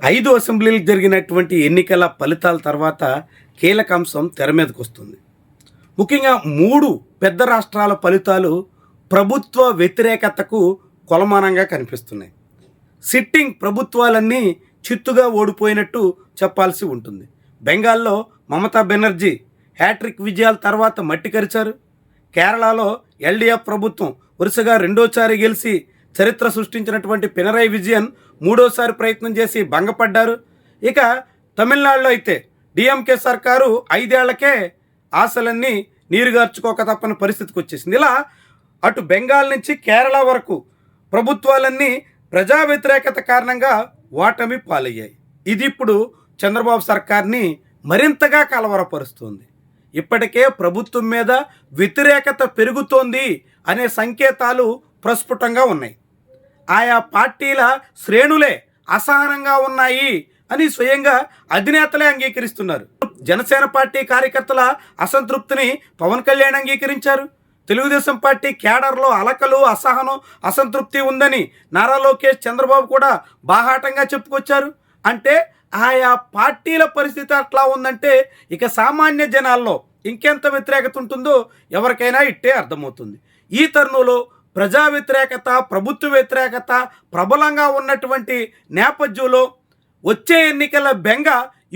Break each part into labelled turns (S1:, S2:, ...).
S1: 5 అసెంబ్లీలకు జరిగినటువంటి ఎన్నికల ఫలితాల తర్వాత కీలక అంశం తెర మీదకు వస్తుంది. ముఖ్యంగా 3 పెద్ద రాష్ట్రాల ఫలితాలు ప్రభుత్వ వ్యతిరేకతకు కొలమానంగా కనిపిస్తున్నాయి. సిట్టింగ్ ప్రభుత్వాలన్నీ చిత్తుగా ఓడిపోయినట్టు చెప్పాల్సి ఉంటుంది. బెంగాల్లో మమతా బెనర్జీ హ్యాట్రిక్ విజయాల తర్వాత మట్టి కరిచారు. కేరళలో ఎల్డీఎఫ్ ప్రభుత్వం వరుసగా రెండోసారి గెలిచి చరిత్ర సృష్టించినటువంటి పినరయి విజయన్ మూడోసారి ప్రయత్నం చేసి భంగపడ్డారు. ఇక తమిళనాడులో అయితే డిఎంకే సర్కారు 5 ఏళ్లకే ఆశలన్నీ నీరుగార్చుకోక తప్పని పరిస్థితికి వచ్చేసింది. ఇలా అటు బెంగాల్ నుంచి కేరళ వరకు ప్రభుత్వాలన్నీ ప్రజా వ్యతిరేకత కారణంగా ఓటమి పాలయ్యాయి. ఇది ఇప్పుడు చంద్రబాబు సర్కార్ని మరింతగా కలవరపరుస్తుంది. ఇప్పటికే ప్రభుత్వం మీద వ్యతిరేకత పెరుగుతోంది అనే సంకేతాలు ప్రస్ఫుటంగా ఉన్నాయి. ఆయా పార్టీల శ్రేణులే అసహనంగా ఉన్నాయి అని స్వయంగా అధినేతలే అంగీకరిస్తున్నారు. జనసేన పార్టీ కార్యకర్తల అసంతృప్తిని పవన్ కళ్యాణ్ అంగీకరించారు. తెలుగుదేశం పార్టీ కేడర్లో అలకలు, అసహనం, అసంతృప్తి ఉందని నారా లోకేష్, చంద్రబాబు కూడా బాహాటంగా చెప్పుకొచ్చారు. అంటే ఆయా పార్టీల పరిస్థితి అట్లా ఉందంటే ఇక సామాన్య జనాల్లో ఇంకెంత వ్యతిరేకత ఉంటుందో ఎవరికైనా ఇట్టే అర్థమవుతుంది. ఈ తరుణంలో ప్రజా వ్యతిరేకత, ప్రభుత్వ వ్యతిరేకత ప్రబలంగా ఉన్నటువంటి నేపథ్యంలో వచ్చే ఎన్నికల బెంగ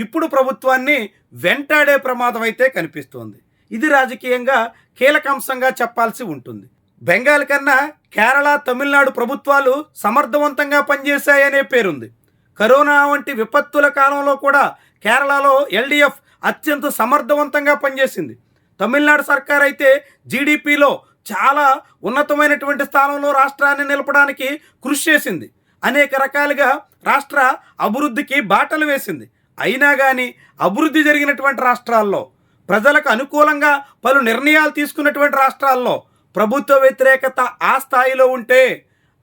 S1: ఇప్పుడు ప్రభుత్వాన్ని వెంటాడే ప్రమాదం అయితే కనిపిస్తోంది. ఇది రాజకీయంగా కీలకాంశంగా చెప్పాల్సి ఉంటుంది. బెంగాల్ కన్నా కేరళ, తమిళనాడు ప్రభుత్వాలు సమర్థవంతంగా పనిచేశాయనే పేరుంది. కరోనా వంటి విపత్తుల కాలంలో కూడా కేరళలో ఎల్డీఎఫ్ అత్యంత సమర్థవంతంగా పనిచేసింది. తమిళనాడు సర్కార్ అయితే జీడిపిలో చాలా ఉన్నతమైనటువంటి స్థానంలో రాష్ట్రాన్ని నిలపడానికి కృషి చేసింది. అనేక రకాలుగా రాష్ట్ర అభివృద్ధికి బాటలు వేసింది. అయినా కానీ అభివృద్ధి జరిగినటువంటి రాష్ట్రాల్లో, ప్రజలకు అనుకూలంగా పలు నిర్ణయాలు తీసుకున్నటువంటి రాష్ట్రాల్లో ప్రభుత్వ వ్యతిరేకత ఆ స్థాయిలో ఉంటే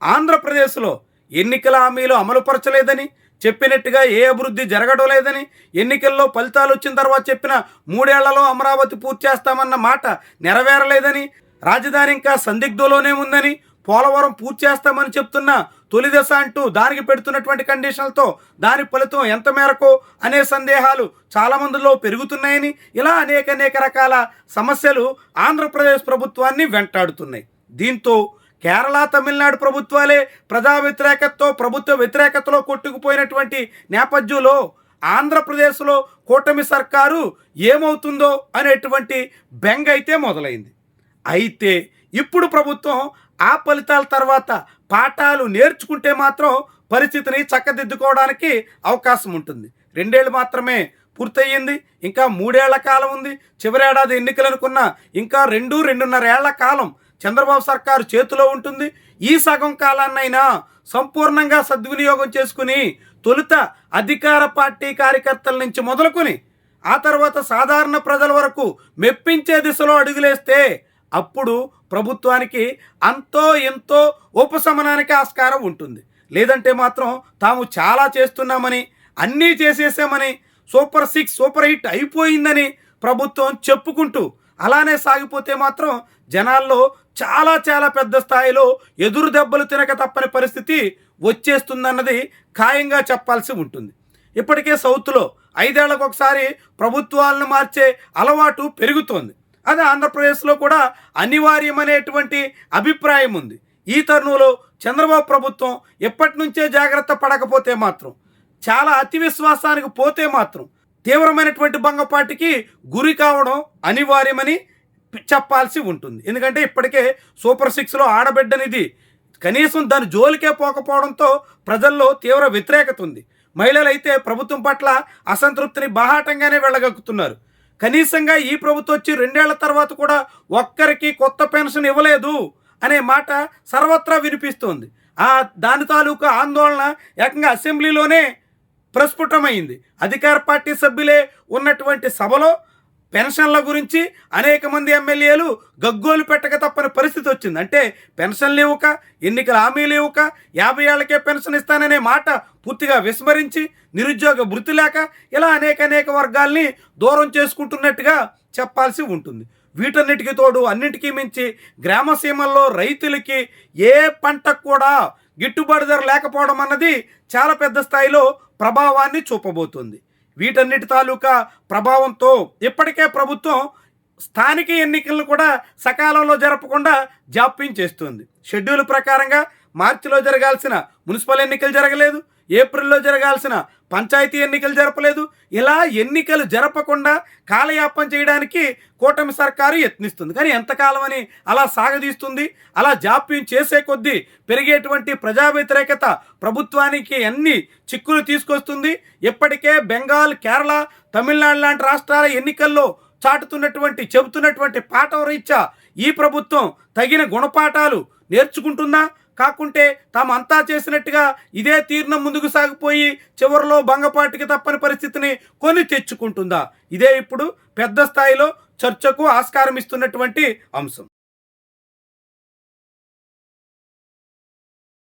S1: ఆంధ్రప్రదేశ్లో ఎన్నికల హామీలు అమలుపరచలేదని, చెప్పినట్టుగా ఏ అభివృద్ధి జరగడం లేదని, ఎన్నికల్లో ఫలితాలు వచ్చిన తర్వాత చెప్పిన 3 ఏళ్లలో అమరావతి పూర్తి చేస్తామన్న మాట నెరవేరలేదని, రాజధాని ఇంకా సందిగ్ధంలోనే ఉందని, పోలవరం పూర్తి చేస్తామని చెప్తున్న తొలి దశ అంటూ దానికి పెడుతున్నటువంటి కండిషన్లతో దాని ఫలితం ఎంత మేరకు అనే సందేహాలు చాలామందిలో పెరుగుతున్నాయని, ఇలా అనేక రకాల సమస్యలు ఆంధ్రప్రదేశ్ ప్రభుత్వాన్ని వెంటాడుతున్నాయి. దీంతో కేరళ, తమిళనాడు ప్రభుత్వాలే ప్రజా వ్యతిరేకతతో, ప్రభుత్వ వ్యతిరేకతలో కొట్టుకుపోయినటువంటి నేపథ్యంలో ఆంధ్రప్రదేశ్లో కూటమి సర్కారు ఏమవుతుందో అనేటువంటి బెంగ అయితే మొదలైంది. అయితే ఇప్పుడు ప్రభుత్వం ఆ ఫలితాల తర్వాత పాఠాలు నేర్చుకుంటే మాత్రం పరిస్థితిని చక్కదిద్దుకోవడానికి అవకాశం ఉంటుంది. 2 ఏళ్ళు మాత్రమే పూర్తయింది, ఇంకా 3 ఏళ్ల కాలం ఉంది. చివరేడాది ఎన్నికలు అనుకున్న ఇంకా 2-2.5 ఏళ్ల కాలం చంద్రబాబు సర్కారు చేతిలో ఉంటుంది. ఈ సగం కాలాన్నైనా సంపూర్ణంగా సద్వినియోగం చేసుకుని తొలుత అధికార పార్టీ కార్యకర్తల నుంచి మొదలుకొని ఆ తర్వాత సాధారణ ప్రజల వరకు మెప్పించే దిశలో అడుగులేస్తే అప్పుడు ప్రభుత్వానికి అంతో ఎంతో ఉపశమనానికి ఆస్కారం ఉంటుంది. లేదంటే మాత్రం తాము చాలా చేస్తున్నామని, అన్నీ చేసేసామని, సూపర్ 6 సూపర్ హిట్ అయిపోయిందని ప్రభుత్వం చెప్పుకుంటూ అలానే సాగిపోతే మాత్రం జనాల్లో చాలా పెద్ద స్థాయిలో ఎదురు దెబ్బలు తినక తప్పని పరిస్థితి వచ్చేస్తుందన్నది ఖాయంగా చెప్పాల్సి ఉంటుంది. ఇప్పటికే సౌత్లో 5 ఏళ్లకు ఒకసారి ప్రభుత్వాలను మార్చే అలవాటు పెరుగుతోంది. అది ఆంధ్రప్రదేశ్లో కూడా అనివార్యమనేటువంటి అభిప్రాయం ఉంది. ఈ తరుణంలో చంద్రబాబు ప్రభుత్వం ఎప్పటి నుంచే జాగ్రత్త పడకపోతే మాత్రం, చాలా అతి విశ్వాసానికి పోతే మాత్రం తీవ్రమైనటువంటి భంగపాటికి గురి కావడం అనివార్యమని చెప్పాల్సి ఉంటుంది. ఎందుకంటే ఇప్పటికే సూపర్ 6లో ఆడబిడ్డనిది కనీసం దాని జోలికే పోకపోవడంతో ప్రజల్లో తీవ్ర వ్యతిరేకత ఉంది. మహిళలు అయితే ప్రభుత్వం పట్ల అసంతృప్తిని బాహాటంగానే వెళ్ళగక్కుతున్నారు. కనీసంగా ఈ ప్రభుత్వం వచ్చి 2 ఏళ్ల తర్వాత కూడా ఒక్కరికి కొత్త పెన్షన్ ఇవ్వలేదు అనే మాట సర్వత్రా వినిపిస్తోంది. దాని తాలూకా ఆందోళన ఏకంగా అసెంబ్లీలోనే ప్రస్ఫుటమైంది. అధికార పార్టీ సభ్యులే ఉన్నటువంటి సభలో పెన్షన్ల గురించి అనేక మంది ఎమ్మెల్యేలు గగ్గోలు పెట్టక తప్పని పరిస్థితి వచ్చింది. అంటే పెన్షన్లు ఇవ్వక, ఎన్నికల హామీలు ఇవ్వక, 50 ఏళ్లకే పెన్షన్ ఇస్తాననే మాట పూర్తిగా విస్మరించి, నిరుద్యోగ భృతి లేక ఇలా అనేక వర్గాల్ని దూరం చేసుకుంటున్నట్టుగా చెప్పాల్సి ఉంటుంది. వీటన్నిటికీ తోడు అన్నింటికీ మించి గ్రామ సీమల్లో రైతులకి ఏ పంటకు కూడా గిట్టుబాటు ధర లేకపోవడం అన్నది చాలా పెద్ద స్థాయిలో ప్రభావాన్ని చూపబోతుంది. వీటన్నిటి తాలూకా ప్రభావంతో ఇప్పటికే ప్రభుత్వం స్థానిక ఎన్నికలను కూడా సకాలంలో జరపకుండా జాప్యం చేస్తుంది. షెడ్యూల్ ప్రకారంగా మార్చిలో జరగాల్సిన మున్సిపల్ ఎన్నికలు జరగలేదు, ఏప్రిల్లో జరగాల్సిన పంచాయతీ ఎన్నికలు జరపలేదు. ఇలా ఎన్నికలు జరపకుండా కాలయాపన చేయడానికి కూటమి సర్కారు యత్నిస్తుంది. కానీ ఎంతకాలం అని అలా సాగదీస్తుంది. అలా జాప్యం చేసే కొద్దీ పెరిగేటువంటి ప్రజా వ్యతిరేకత ప్రభుత్వానికి అన్ని చిక్కులు తీసుకొస్తుంది. ఇప్పటికే బెంగాల్, కేరళ, తమిళనాడు లాంటి రాష్ట్రాల ఎన్నికల్లో చెబుతున్నటువంటి పాఠం రీత్యా ఈ ప్రభుత్వం తగిన గుణపాఠాలు నేర్చుకుంటుందా, కాకుంటే తామంతా చేసినట్టుగా ఇదే తీరున ముందుకు సాగిపోయి చివరిలో భంగపాటికి తప్పని పరిస్థితిని కొని తెచ్చుకుంటుందా? ఇదే ఇప్పుడు పెద్ద స్థాయిలో చర్చకు ఆస్కారం ఇస్తున్నటువంటి అంశం.